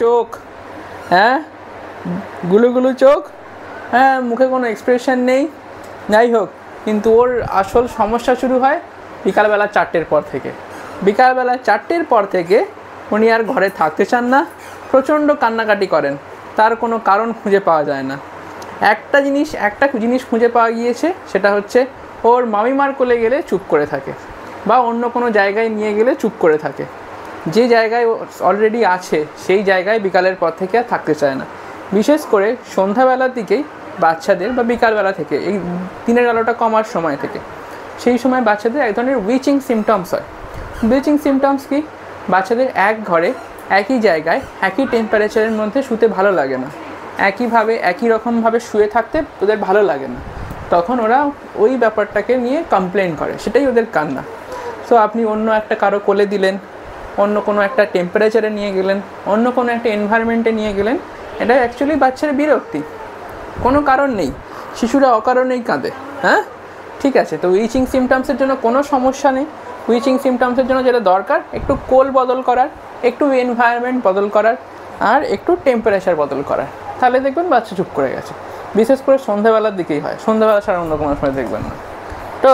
চোখ, হ্যাঁ, গুলো গুলো চোখ, হ্যাঁ, মুখে কোনো এক্সপ্রেশন নেই। যাই হোক, কিন্তু ওর আসল সমস্যা শুরু হয় বিকালবেলা 4টের পর থেকে। বিকালবেলা 4টের পর থেকে উনি আর ঘরে থাকতে চান না, প্রচণ্ড কান্নাকাটি করেন, তার কোনো কারণ খুঁজে পাওয়া যায় না। একটা জিনিস খুঁজে পাওয়া গিয়েছে, সেটা হচ্ছে ওর মামিমার কোলে গেলে চুপ করে থাকে, বা অন্য কোনো জায়গায় নিয়ে গেলে চুপ করে থাকে। যে জায়গায় অলরেডি আছে সেই জায়গায় বিকালের পর থেকে আর থাকতে চায় না। বিশেষ করে সন্ধ্যাবেলার দিকেই বাচ্চাদের, বা বিকালবেলা থেকে, এই দিনের আলোটা কমার সময় থেকে, সেই সময় বাচ্চাদের এক ধরনের উইচিং সিমটমস হয়। উইচিং সিমটমস কি? বাচ্চাদের এক ঘরে একই জায়গায় একই টেম্পারেচারের মধ্যে শুতে ভালো লাগে না, একই রকমভাবে শুয়ে থাকতে ওদের ভালো লাগে না। তখন ওরা ওই ব্যাপারটাকে নিয়ে কমপ্লেন করে, সেটাই ওদের কান্না। সো আপনি অন্য একটা কারো কোলে দিলেন, অন্য কোনো একটা টেম্পারেচারে নিয়ে গেলেন, অন্য কোনো একটা এনভায়রনমেন্টে নিয়ে গেলেন, এটা অ্যাকচুয়ালি বাচ্চার বিরক্তি, কোনো কারণ নেই। শিশুরা অকারণেই কাঁদে, হ্যাঁ, ঠিক আছে। তো উইচিং সিমটমসের জন্য কোনো সমস্যা নেই। উইচিং সিমটমসের জন্য যেটা দরকার, একটু কোল বদল করার, একটু এনভায়রনমেন্ট বদল করার, আর একটু টেম্পারেচার বদল করার, তাহলে দেখবেন বাচ্চা চুপ করে গেছে। বিশেষ করে সন্ধ্যাবেলার দিকেই হয়, সন্ধ্যাবেলা ছাড়া অন্য কোনো সময় দেখবেন না। তো